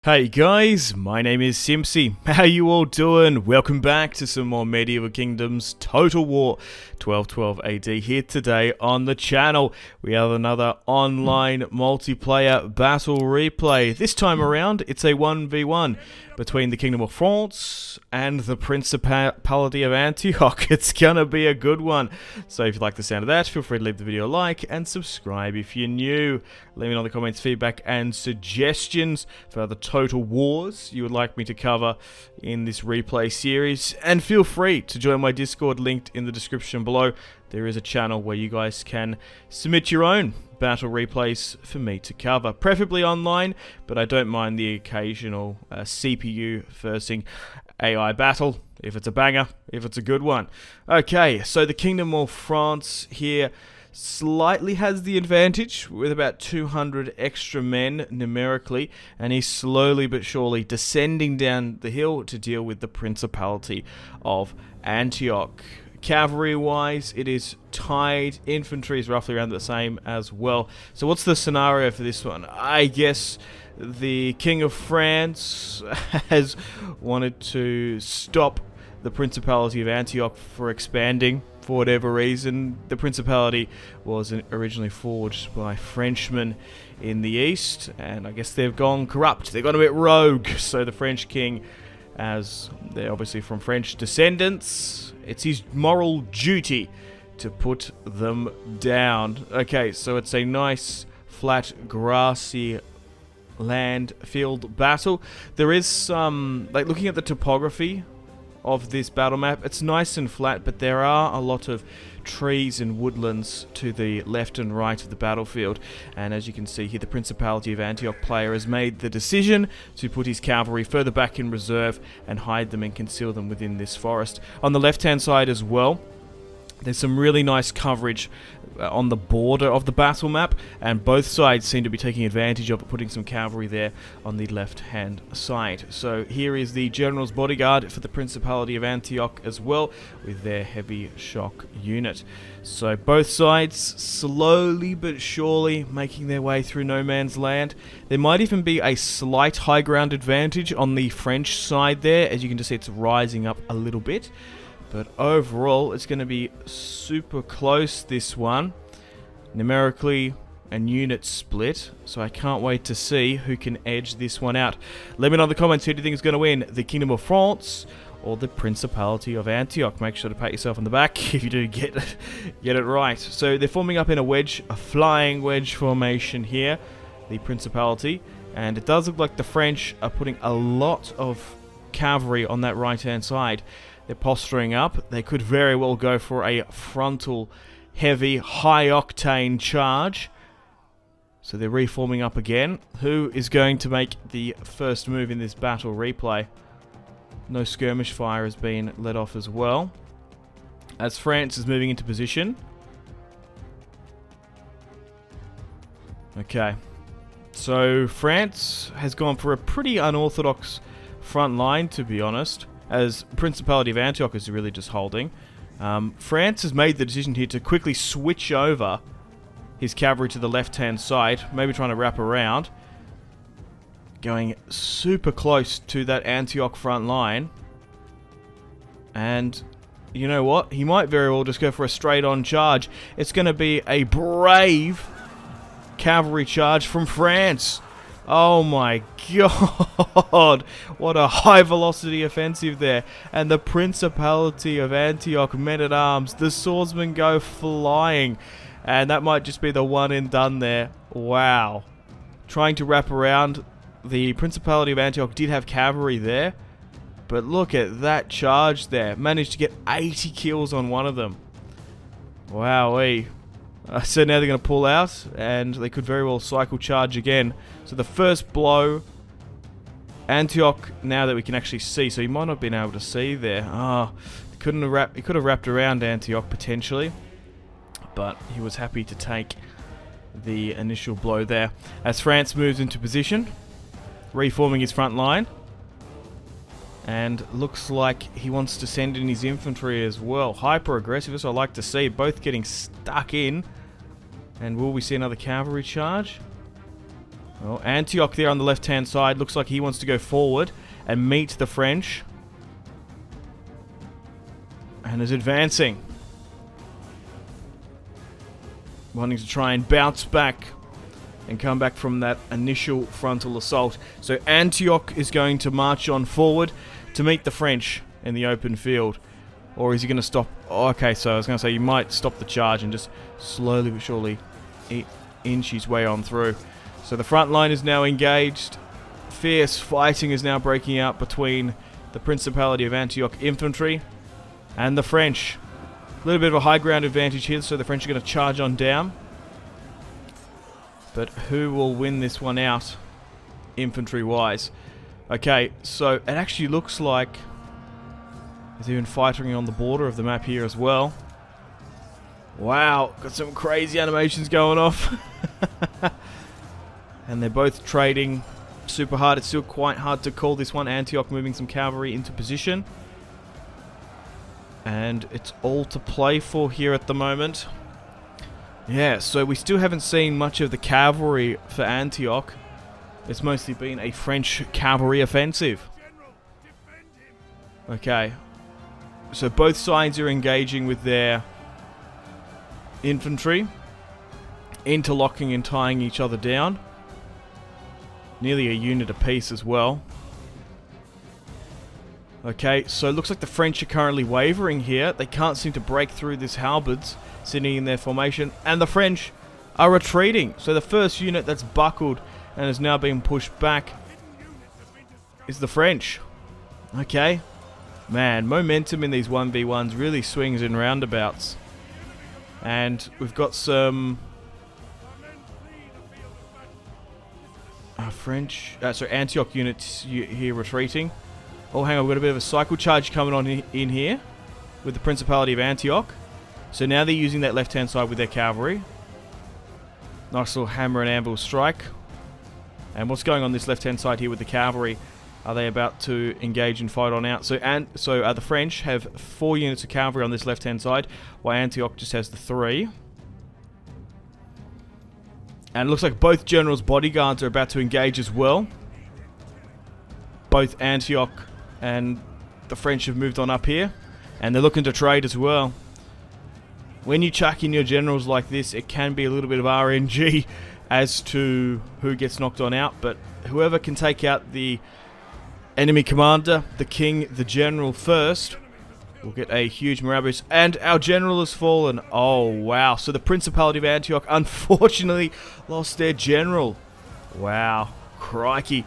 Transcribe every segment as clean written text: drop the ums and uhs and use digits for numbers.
Hey guys, my name is Simpzy. How you all doing? Welcome back to some more Medieval Kingdoms Total War 1212 AD here today on the channel. We have another online multiplayer battle replay. This time around, it's a 1v1 between the Kingdom of France and the Principality of Antioch. It's gonna be a good one. So if you like the sound of that, feel free to leave the video a like and subscribe if you're new. Let me know in the comments feedback and suggestions for the Total Wars you would like me to cover in this replay series. And feel free to join my Discord linked in the description below. There is a channel where you guys can submit your own battle replays for me to cover, preferably online, but I don't mind the occasional CPU versing AI battle if it's a banger, if it's a good one. Okay, so the Kingdom of France here slightly has the advantage with about 200 extra men numerically, and he's slowly but surely descending down the hill to deal with the Principality of Antioch. Cavalry wise, it is tied. Infantry is roughly around the same as well. So what's the scenario for this one? I guess the King of France has wanted to stop the Principality of Antioch for expanding for whatever reason. The Principality was originally forged by Frenchmen in the east, and I guess they've gone corrupt. They've gone a bit rogue. So the French king, as they're obviously from French descendants, it's his moral duty to put them down. Okay, so it's a nice, flat, grassy land field battle. There is some, like looking at the topography of this battle map, it's nice and flat, but there are a lot of trees and woodlands to the left and right of the battlefield, and as you can see here, the Principality of Antioch player has made the decision to put his cavalry further back in reserve and hide them and conceal them within this forest. On the left hand side as well, there's some really nice coverage on the border of the battle map, and both sides seem to be taking advantage of it, putting some cavalry there on the left hand side. So here is the general's bodyguard for the Principality of Antioch as well, with their heavy shock unit. So both sides slowly but surely making their way through no man's land. There might even be a slight high ground advantage on the French side there. As you can just see, it's rising up a little bit. But overall, it's going to be super close, this one. Numerically and unit split. So I can't wait to see who can edge this one out. Let me know in the comments, who do you think is going to win? The Kingdom of France or the Principality of Antioch? Make sure to pat yourself on the back if you do get it right. So they're forming up in a wedge, a flying wedge formation here. The Principality. And it does look like the French are putting a lot of cavalry on that right-hand side. They're posturing up. They could very well go for a frontal, heavy, high-octane charge. So they're reforming up again. Who is going to make the first move in this battle replay? No skirmish fire has been let off as well, as France is moving into position. Okay. So France has gone for a pretty unorthodox front line, to be honest, as Principality of Antioch is really just holding. France has made the decision here to quickly switch over his cavalry to the left-hand side, maybe trying to wrap around, going super close to that Antioch front line. And you know what? He might very well just go for a straight-on charge. It's going to be a brave cavalry charge from France. Oh my god, what a high velocity offensive there. And the Principality of Antioch men-at-arms, the swordsmen go flying. And that might just be the one and done there. Wow. Trying to wrap around. The Principality of Antioch did have cavalry there, but look at that charge there. Managed to get 80 kills on one of them. Wowee. So now they're going to pull out, and they could very well cycle charge again. So the first blow, Antioch, now that we can actually see, so he might not have been able to see there. He could have wrapped around Antioch potentially, but he was happy to take the initial blow there. As France moves into position, reforming his front line, and looks like he wants to send in his infantry as well. Hyper aggressive, as I like to see, both getting stuck in. And will we see another cavalry charge? Well, Antioch there on the left-hand side looks like he wants to go forward and meet the French. And is advancing. Wanting to try and bounce back and come back from that initial frontal assault. So Antioch is going to march on forward to meet the French in the open field. Or is he going to stop? Oh, okay, so I was going to say you might stop the charge and just slowly but surely inch his way on through. So the front line is now engaged. Fierce fighting is now breaking out between the Principality of Antioch infantry and the French. A little bit of a high ground advantage here, so the French are going to charge on down. But who will win this one out, infantry-wise? Okay, so it actually looks like there's even fighting on the border of the map here as well. Wow, got some crazy animations going off. And they're both trading super hard. It's still quite hard to call this one. Antioch moving some cavalry into position. And it's all to play for here at the moment. Yeah, so we still haven't seen much of the cavalry for Antioch. It's mostly been a French cavalry offensive. Okay. So both sides are engaging with their infantry. Interlocking and tying each other down. Nearly a unit apiece as well. Okay, so it looks like the French are currently wavering here. They can't seem to break through this halberds sitting in their formation. And the French are retreating. So the first unit that's buckled and has now been pushed back is the French. Okay. Man, momentum in these 1v1s really swings in roundabouts. And we've got some Antioch units here retreating. Oh, hang on, we've got a bit of a cycle charge coming on in here with the Principality of Antioch. So now they're using that left-hand side with their cavalry. Nice little hammer and anvil strike. And what's going on this left-hand side here with the cavalry? Are they about to engage and fight on out? So the French have 4 units of cavalry on this left-hand side, while Antioch just has the 3. And it looks like both generals' bodyguards are about to engage as well. Both Antioch and the French have moved on up here. And they're looking to trade as well. When you chuck in your generals like this, it can be a little bit of RNG as to who gets knocked on out. But whoever can take out the enemy commander, the king, the general first, will get a huge morale boost. And our general has fallen. Oh, wow. So the Principality of Antioch unfortunately lost their general. Wow. Crikey.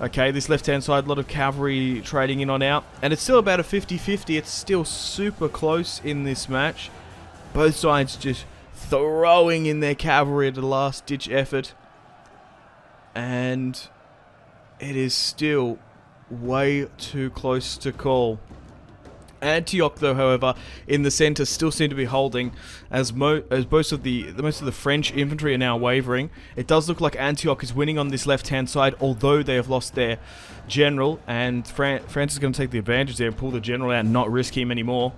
Okay, this left-hand side, a lot of cavalry trading in on out. And it's still about a 50-50. It's still super close in this match. Both sides just throwing in their cavalry at a last-ditch effort. And it is still way too close to call. Antioch, though, however, in the centre still seem to be holding, as most of the French infantry are now wavering. It does look like Antioch is winning on this left-hand side, although they have lost their general, and France is going to take the advantage there and pull the general out and not risk him anymore.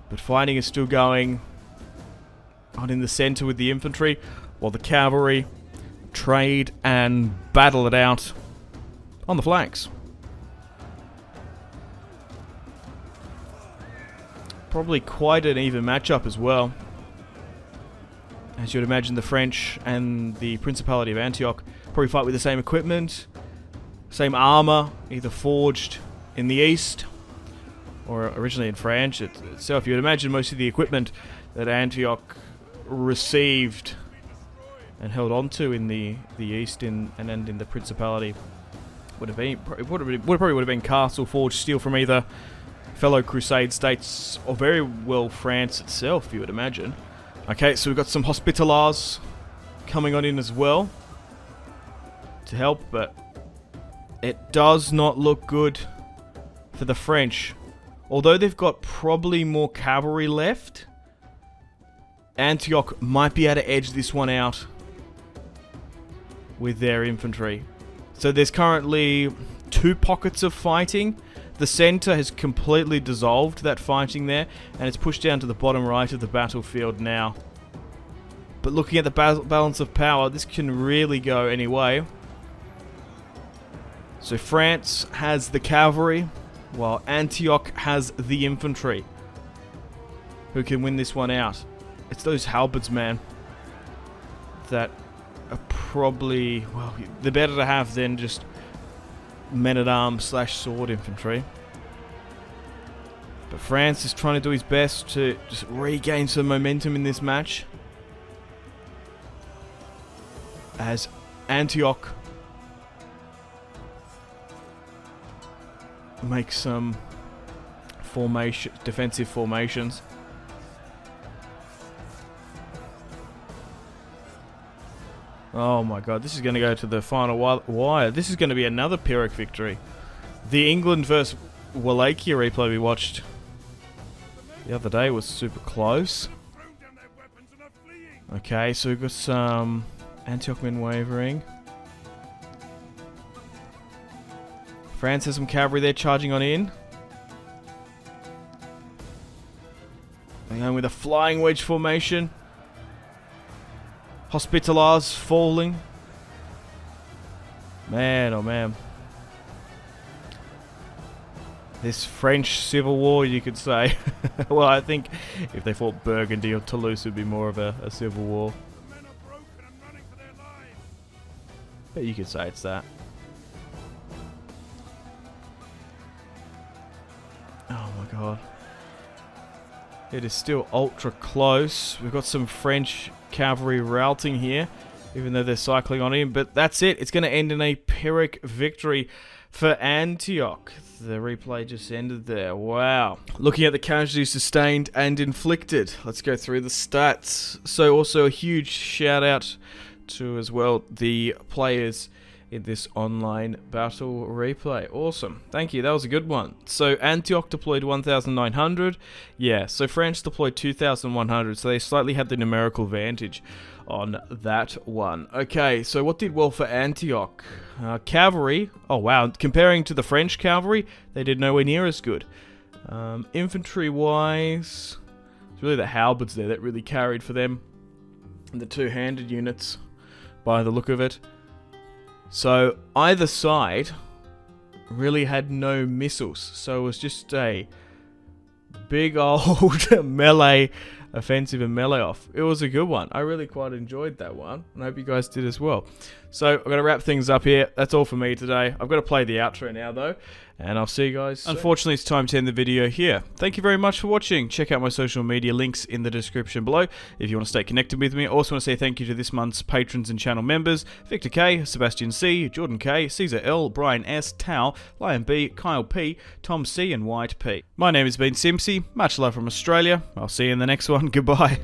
But fighting is still going on in the centre with the infantry, while the cavalry trade and battle it out on the flanks. Probably quite an even matchup as well. As you would imagine, the French and the Principality of Antioch probably fight with the same equipment, same armor, either forged in the east or originally in France itself. You would imagine most of the equipment that Antioch received and held onto in the east and in the Principality would have been castle forged steel from either fellow Crusade states, or very well France itself, you would imagine. Okay, so we've got some Hospitallers coming on in as well to help, but it does not look good for the French. Although they've got probably more cavalry left, Antioch might be able to edge this one out with their infantry. So there's currently 2 pockets of fighting. The centre has completely dissolved that fighting there, and it's pushed down to the bottom right of the battlefield now. But looking at the balance of power, this can really go any way. So France has the cavalry, while Antioch has the infantry. Who can win this one out? It's those halberds, man, that are probably, well, they're better to have than just men-at-arms / sword infantry. But France is trying to do his best to just regain some momentum in this match, as Antioch makes some defensive formations. Oh my god, this is going to go to the final wire. This is going to be another Pyrrhic victory. The England versus Wallachia replay we watched the other day was super close. Okay, so we've got some Antioch men wavering. France has some cavalry there charging on in. They're going with a flying wedge formation. Hospitalars falling. Man, oh man. This French civil war, you could say. Well, I think if they fought Burgundy or Toulouse, it would be more of a civil war. But you could say it's that. Oh my god. It is still ultra close. We've got some French cavalry routing here, even though they're cycling on in. But that's it. It's going to end in a Pyrrhic victory for Antioch. The replay just ended there. Wow. Looking at the casualties sustained and inflicted. Let's go through the stats. So also a huge shout out to as well the players in this online battle replay. Awesome. Thank you. That was a good one. So Antioch deployed 1,900. Yeah, so France deployed 2,100. So they slightly had the numerical advantage on that one. Okay, so what did well for Antioch? Cavalry. Oh, wow. Comparing to the French cavalry, they did nowhere near as good. Infantry-wise, it's really the halberds there that really carried for them. And the two-handed units, by the look of it. So either side really had no missiles, so it was just a big old melee offensive and melee off. It was a good one. I really quite enjoyed that one, and I hope you guys did as well. So I'm going to wrap things up here. That's all for me today. I've got to play the outro now though, and I'll see you guys soon. Unfortunately, it's time to end the video here. Thank you very much for watching. Check out my social media links in the description below if you want to stay connected with me. I also want to say thank you to this month's patrons and channel members: Victor K, Sebastian C, Jordan K, Caesar L, Brian S, Tao, Lion B, Kyle P, Tom C, and White P. My name has been Simpzy. Much love from Australia. I'll see you in the next one. Goodbye.